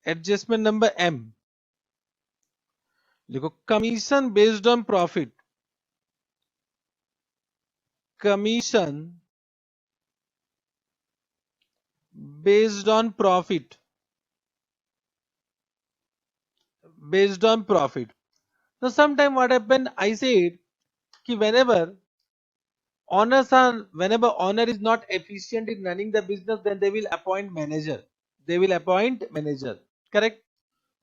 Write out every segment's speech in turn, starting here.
Adjustment number M, देखो commission based on profit, commission based on profit, based on profit. So sometime what happened, I said ki whenever owner is not efficient in running the business, then they will appoint manager, they will appoint manager, correct,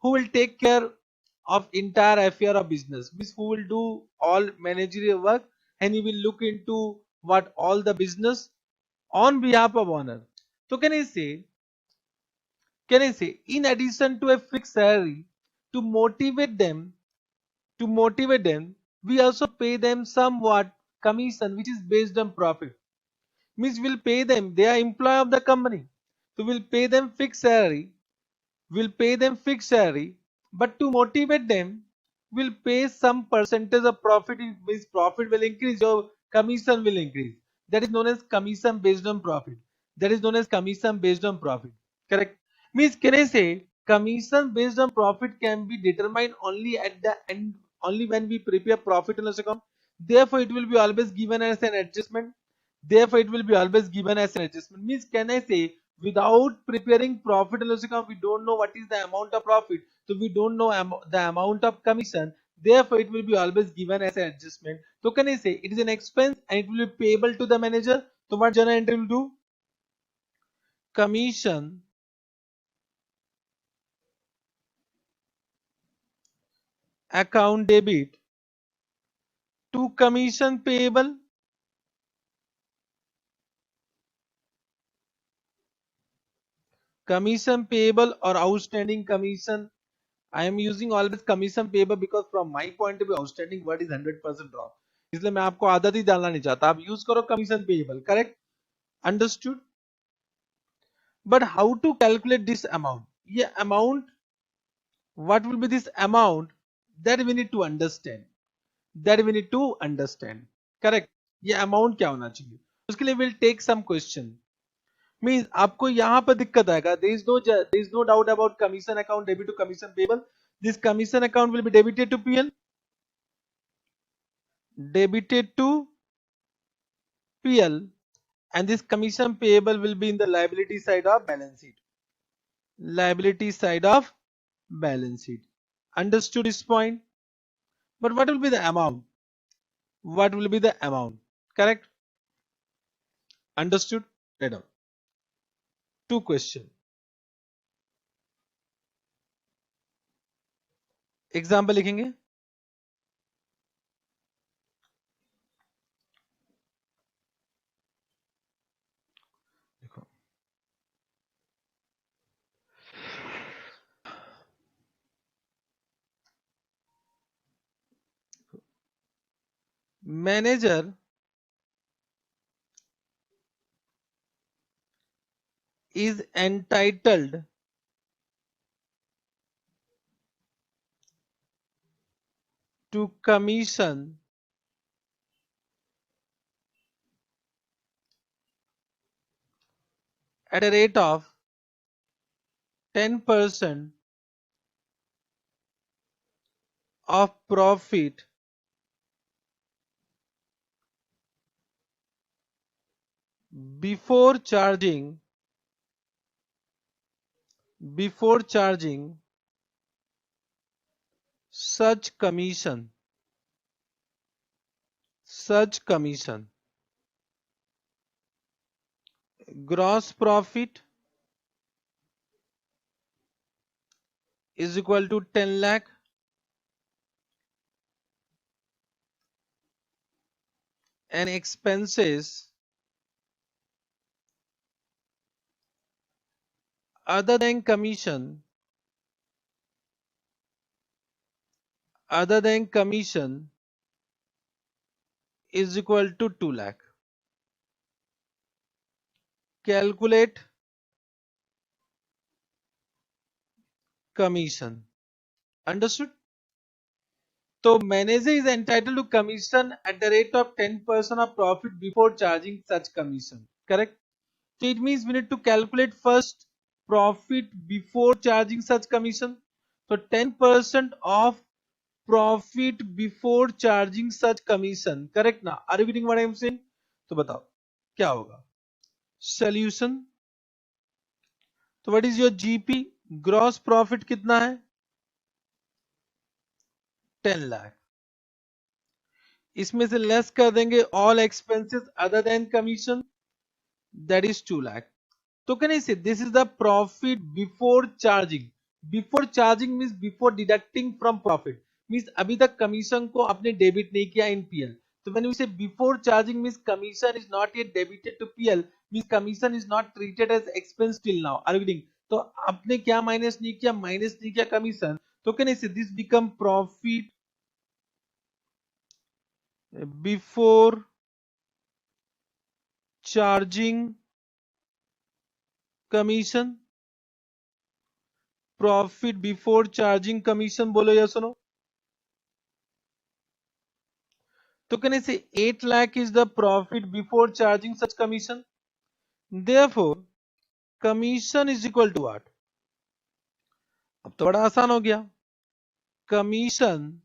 who will take care of entire affair of business, means who will do all managerial work, and he will look into what all the business on behalf of owner. So can I say, in addition to a fixed salary, to motivate them, we also pay them somewhat commission, which is based on profit. Means we'll pay them, they are employee of the company. So we'll pay them fixed salary, but to motivate them, we'll pay some percentage of profit. It means profit will increase, your commission will increase. That is known as commission based on profit. Correct. Means can I say commission based on profit can be determined only at the end, only when we prepare profit and loss account. Therefore, it will be always given as an adjustment. Means can I say without preparing profit and loss account, we don't know what is the amount of profit. So we don't know the amount of commission. Therefore, it will be always given as an adjustment. So can I say it is an expense and it will be payable to the manager. So what journal entry will do? Commission account debit to commission payable, or outstanding commission. I am using always commission payable because from my point of view outstanding word is 100% wrong, इसलिए मैं आपको आदत ही डालना नहीं चाहता, आप use करो commission payable, correct, understood. But how to calculate this amount, ये amount, what will be this amount, that we need to understand, correct, ये amount क्या होना चाहिए, उसके लिए we'll take some question. Means आपको यहां पर दिक्कत आएगा, there is no doubt about commission account debit to commission payable. This commission account will be debited to PL, and this commission payable will be in the liability side of balance sheet. Understood this point? But what will be the amount? Correct? Understood? Right on. Two question. Example लिखेंगे. देखो manager is entitled to commission at a rate of 10% of profit before charging such commission. Gross profit is equal to 10 lakh and expenses other than commission is equal to 2 lakh. Calculate commission. Understood? So manager is entitled to commission at the rate of 10% of profit before charging such commission. Correct? So it means we need to calculate first profit before charging such commission. So 10% of profit before charging such commission. Correct ना? Are you getting what I am saying? तो बताओ क्या होगा? Solution. तो what is your GP? Gross profit कितना है? 10 लाख. इसमें से लेस कर देंगे all expenses other than commission, that is 2 lakh. तो can I say this is the profit before charging? Before charging means before deducting from profit, means अभी तक commission को आपने debit नहीं किया in PL. So when we say before charging means commission is not yet debited to PL, means commission is not treated as expense till now. Are you getting? तो आपने क्या minus नहीं किया? Minus नहीं किया commission. तो can I say this become profit before charging commission? Profit before charging commission बोलो या सुनो. तो can I say 8 lakh is the profit before charging such commission? Therefore commission is equal to what? अब तो बड़ा आसान हो गया. Commission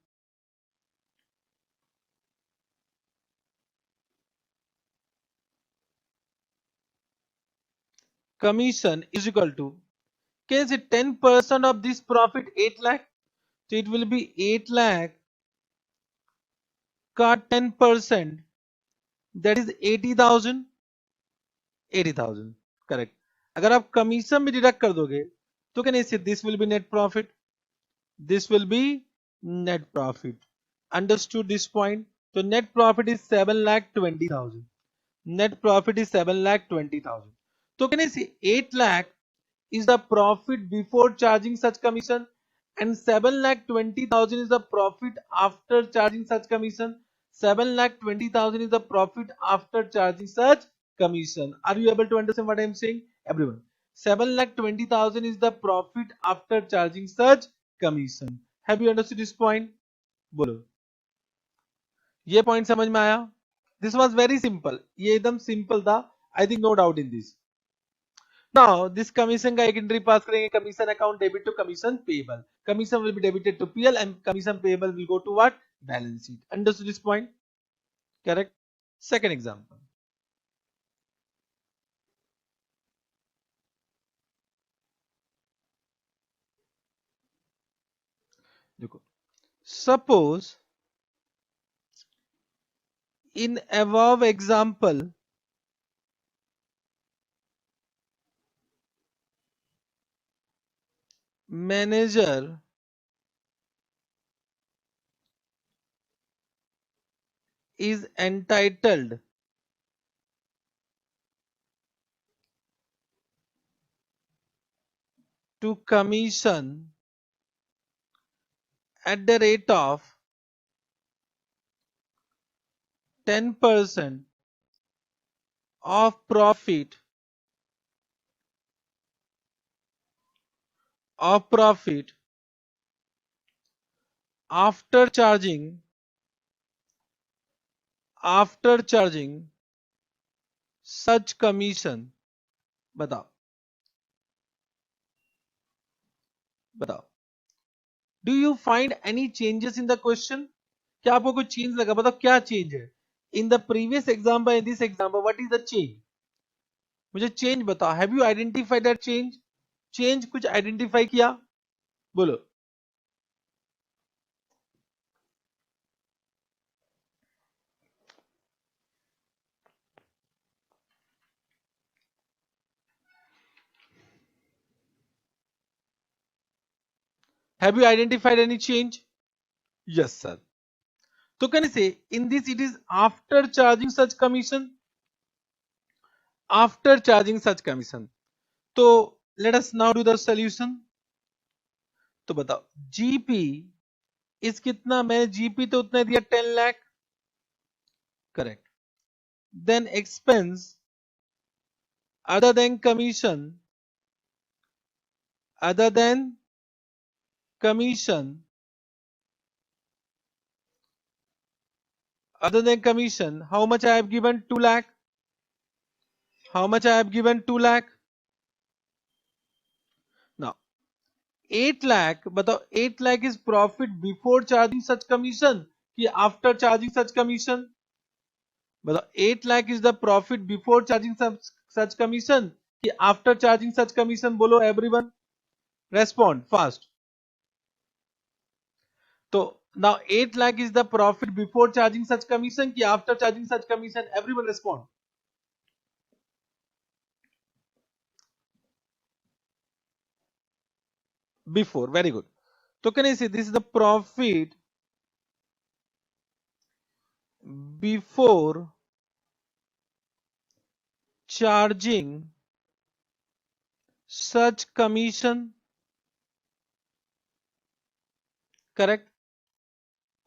is equal to, can I say 10% of this profit 8 lakh? So it will be 8 lakh का 10%, that is 80,000. 80,000 correct. अगर आप commission भी डिडक्ट कर दोगे तो can I say this will be net profit. This will be net profit. Understood this point? तो net profit is 7,20,000. Net profit is 7,20,000. तो can I से 8 lakh is the profit before charging such commission and 7,20,000 is the profit after charging such commission. 7,20,000 is the profit after charging such commission. Are you able to understand what I am saying, everyone? 7,20,000 is the profit after charging such commission. Have you understood this point? बोलो, ये point समझ में आया? This was very simple. ये एकदम simple था. I think no doubt in this. Now this commission का एक एंट्री पास करेंगे, commission account debit to commission payable. Commission will be debited to PL and commission payable will go to what? Balance sheet. Understood this point? Correct. Second example. देखो, suppose in above example manager is entitled to commission at the rate of 10% of profit after charging such commission. बताओ do you find any changes in the question? क्या आपको कोई change लगा? बताओ क्या change है in the previous example and this example. What is the change? मुझे change बताओ. Have you identified that change? Change कुछ आइडेंटिफाई किया? बोलो. Have you identified any change? Yes, sir. So can I say in this it is after charging such commission? After charging such commission. So let us now do the solution. तो बताओ GP is कितना? मैंने GP तो उतना दिया 10 lakh. Correct. Then expense other than commission how much I have given? 2 lakh. How much I have given? 2 lakh. 8 lakh, बताओ 8 lakh is profit before charging such commission कि after charging सच commission? बताओ 8 lakh is the profit before charging such commission कि after charging सच commission? बोलो everyone, respond fast. तो now 8 lakh is the profit before charging such commission ki after charging such commission? Everyone respond. Before, very good. So can I say this is the profit before charging such commission? Correct?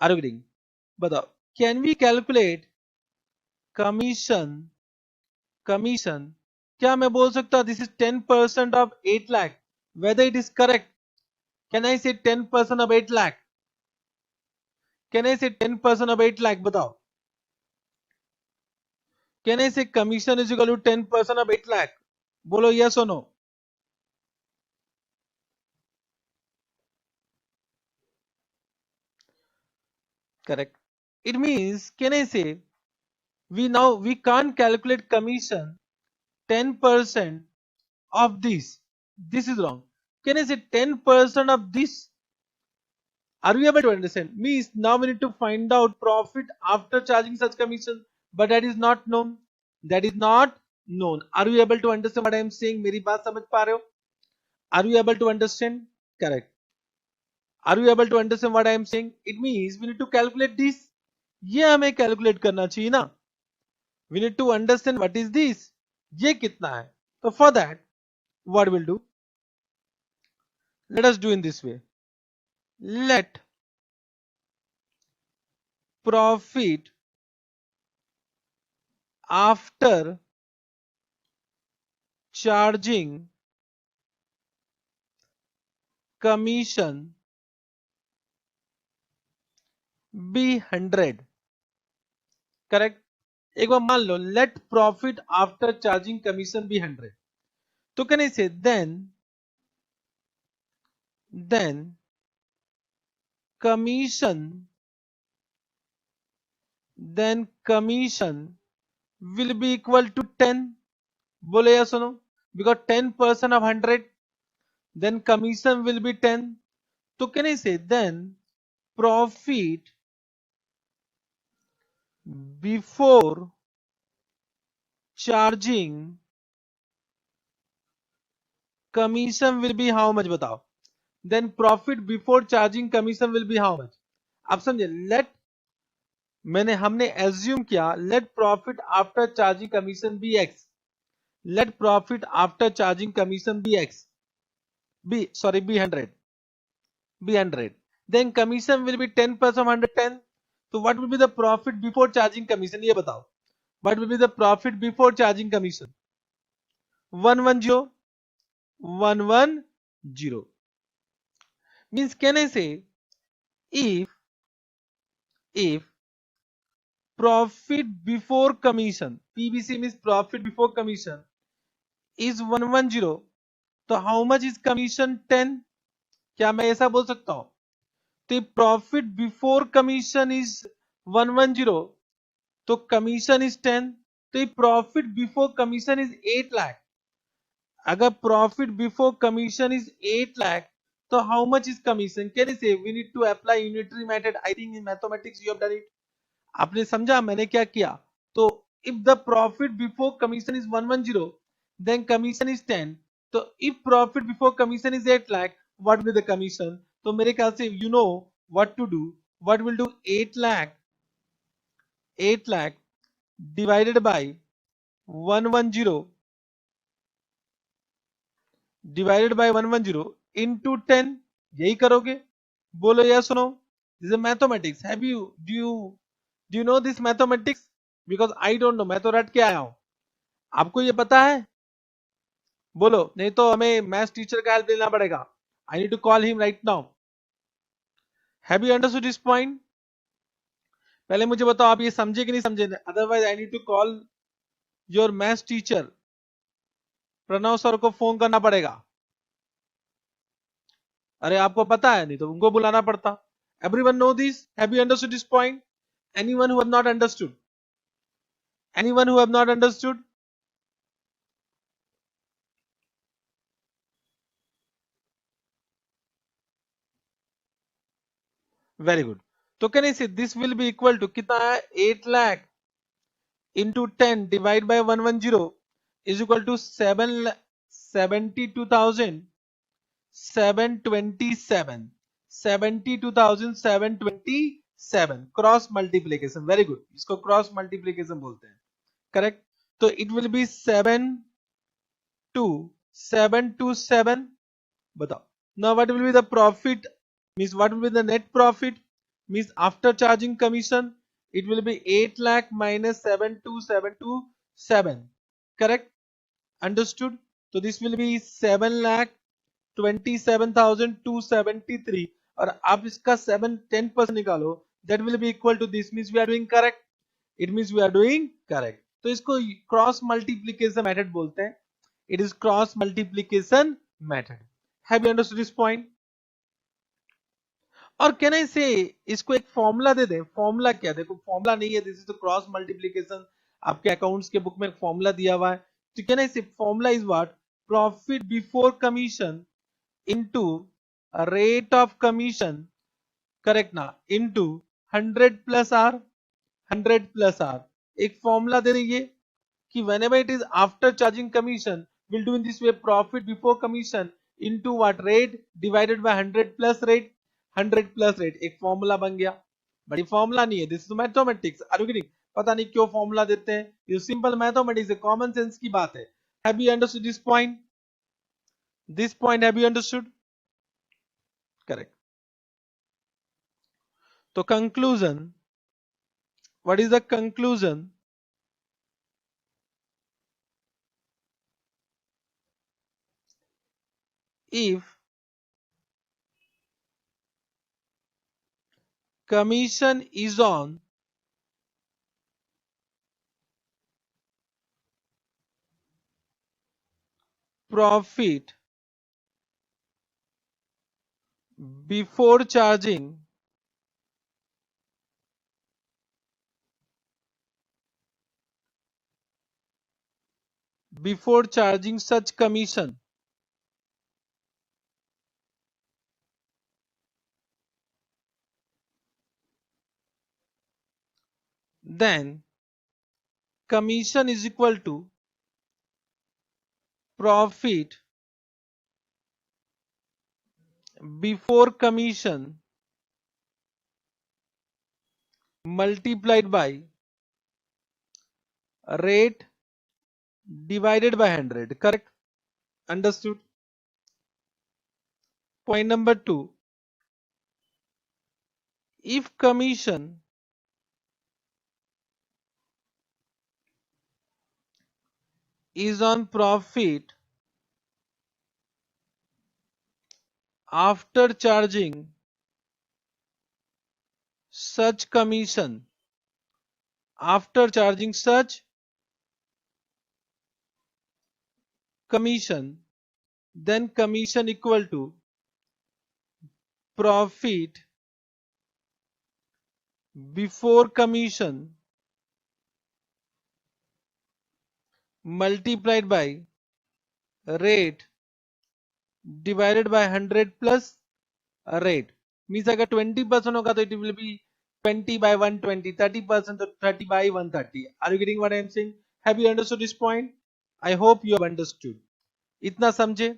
Are you getting? बताओ, can we calculate commission? क्या मैं बोल सकता हूं this is 10% of 8 lakh? Whether it is correct? Can I say 10% of 8 lakh? Can I say 10% of 8 lakh? बताओ. Can I say commission is equal to 10% of 8 lakh? बोलो yes or no? Correct. It means, can I say we can't calculate commission 10% of this. This is wrong. Can I say 10% of this? Are we able to understand? Means now we need to find out profit after charging such commission, but that is not known. That is not known. Are you able to understand what I am saying? मेरी बात समझ पा रहे हो? Are you able to understand? Correct. Are you able to understand what I am saying? It means we need to calculate this. ये हमें calculate करना चाहिए ना. We need to understand what is this. ये कितना है? So for that, what we'll do? Let us do in this way. Let profit after charging commission be 100. Correct? एक बार मान लो let profit after charging commission be 100. तो can I say then commission will be equal to 10. बोले या सुनो, because 10% of 100, then commission will be 10. तो can I say then profit before charging commission will be how much? बताओ. Then profit before charging commission will be how much? आप समझे? हमने assume किया let profit after charging commission be x. Let profit after charging commission be x. Be 100. Be 100. Then commission will be 10% of 110. So what will be the profit before charging commission? ये बताओ. What will be the profit before charging commission? 110. 110. Means can I say if profit before commission, PBC means profit before commission, is 110, तो how much is commission? 10. क्या मैं ऐसा बोल सकता हूं? तो प्रॉफिट बिफोर कमीशन इज 110, तो कमीशन इज 10, तो profit before commission is 8 lakh. अगर profit before commission is 8 lakh, तो how much is commission? Can say we need to apply unitary method. I think in mathematics you have done it. आपने समझा मैंने क्या किया? तो if the profit before commission is 110, then commission is 10. तो if profit before commission is 8 lakh, what will the commission? तो मेरे ख्याल से you know what to do. What will do? 8 lakh divided by 110 divided by 110 into 10. यही करोगे? बोलो या सुनो. This is mathematics. Have you do you know this mathematics? Because I don't know. मैं तो रट के आया हूं. आपको ये पता है? बोलो, नहीं तो हमें मैथ्स टीचर का हेल्प लेना पड़ेगा. I need to call him right now. Have you understood this point? पहले मुझे बताओ आप ये समझे कि नहीं समझे? Otherwise I need to call your maths teacher. Pranav sir को फोन करना पड़ेगा. अरे आपको पता है, नहीं तो उनको बुलाना पड़ता। Everyone know this? Have you understood this point? Anyone who have not understood? Anyone who have not understood? Very good. तो can I say this will be equal to कितना है, 8 lakh into 10 divided by 110 is equal to 772,727 72,727 cross multiplication. Very good, इसको cross multiplication बोलते हैं, correct. तो it will be 72727। बताओ now what will be the profit, means what will be the net profit, means after charging commission it will be 8 lakh minus 72727, correct, understood? So this will be 7,27,273 और आप इसका 10% निकालो, that will be equal to this, means we are doing correct, it means we are doing correct। तो इसको cross multiplication method बोलते हैं, it is cross multiplication method। Have you understood this point? और can I से इसको एक formula दे दें? Formula क्या, देखो फॉर्मूला नहीं है, this is the cross multiplication, आपके अकाउंट्स के बुक में एक फॉर्मूला दिया हुआ है। तो can I say formula is what, profit before commission into rate of commission, correct ना, into 100 plus R, 100 plus R. एक फॉर्मूला दे रही है कि whenever it is after charging commission we'll do in this way, profit before commission into what, rate divided by 100 plus rate, 100 plus rate। एक formula बन गया, बड़ी फॉर्मूला नहीं है, this is mathematics, are you getting? पता नहीं क्यों formula देते हैं, ये सिंपल मैथमेटिक्स है, कॉमन सेंस की बात है। Have you understood this point? This point have you understood? Correct. तो conclusion, what is the conclusion? if commission is on profit before charging such commission, then commission is equal to profit before commission multiplied by rate divided by 100, correct, understood? Point number 2, if commission is on profit after charging such commission, after charging such commission, then commission equal to profit before commission multiplied by rate divided by 100 plus rate। Means अगर 20% होगा तो it will be 20 by 120, 30% तो 30 by 130। Are you getting what I am saying? Have you understood this point? I hope you have understood. इतना समझे?